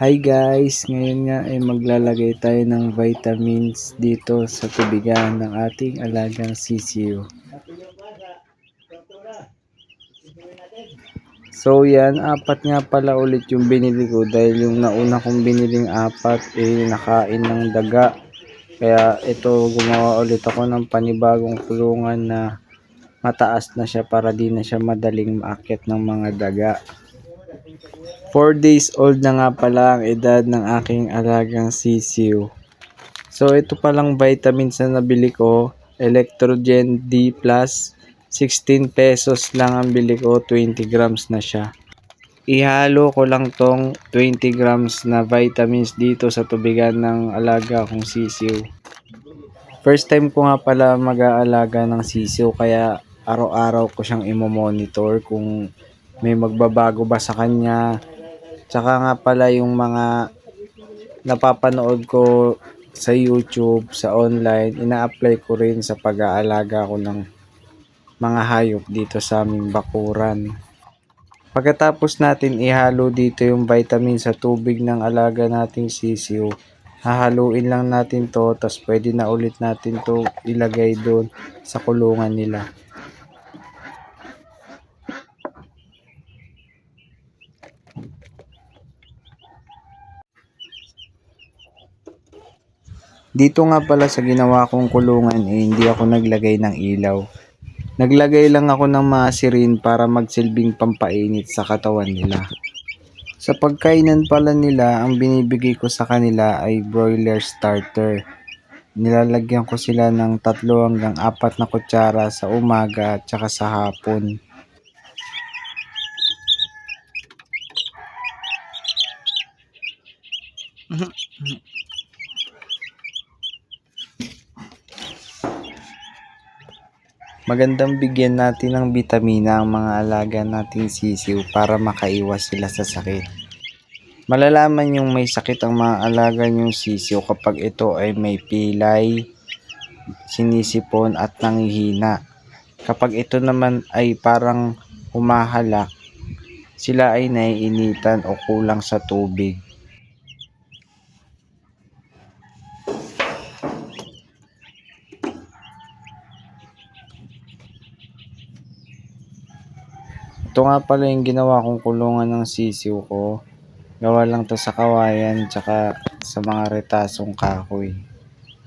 Hi guys! Ngayon nga ay maglalagay tayo ng vitamins dito sa tubigan ng ating alagang sisiyo. So yan, apat nga pala ulit yung binili ko dahil yung nauna kong biniling apat nakain ng daga. Kaya ito gumawa ulit ako ng panibagong kulungan na mataas na siya para di na siya madaling maakyat ng mga daga. 4 days old na nga pala ang edad ng aking alagang sisiu. So ito palang vitamins na nabili ko, Electrogen D+, 16 pesos lang ang bili ko, 20 grams na siya. Ihalo ko lang tong 20 grams na vitamins dito sa tubigan ng alaga kong sisiu. First time ko nga pala mag-aalaga ng sisiu kaya araw-araw ko siyang imo-monitor kung may magbabago ba sa kanya. Tsaka nga pala yung mga napapanood ko sa YouTube, sa online, ina-apply ko rin sa pag-aalaga ko ng mga hayop dito sa aming bakuran. Pagkatapos natin ihalo dito yung vitamin sa tubig ng alaga nating sisiu, hahaluin lang natin to, tas pwede na ulit natin to ilagay doon sa kulungan nila. Dito nga pala sa ginawa kong kulungan hindi ako naglagay ng ilaw. Naglagay lang ako ng masirin para magsilbing pampainit sa katawan nila. Sa pagkainan pala nila, ang binibigay ko sa kanila ay broiler starter. Nilalagyan ko sila ng 3 hanggang 4 na kutsara sa umaga at saka sa hapon. Magandang bigyan natin ng bitamina ang mga alaga nating sisiw para makaiwas sila sa sakit. Malalaman yung may sakit ang mga alaga nyong sisiw kapag ito ay may pilay, sinisipon at nanghihina. Kapag ito naman ay parang humahalak, sila ay naiinitan o kulang sa tubig. Ito nga pala yung ginawa kong kulungan ng sisiw ko. Gawa lang to sa kawayan tsaka sa mga retasong kahoy.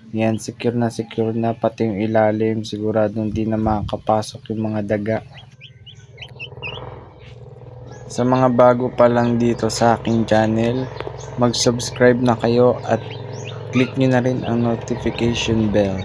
Yan, secure na pati yung ilalim. Siguradong di na makakapasok yung mga daga. Sa mga bago pa lang dito sa aking channel, mag-subscribe na kayo at click nyo na rin ang notification bell.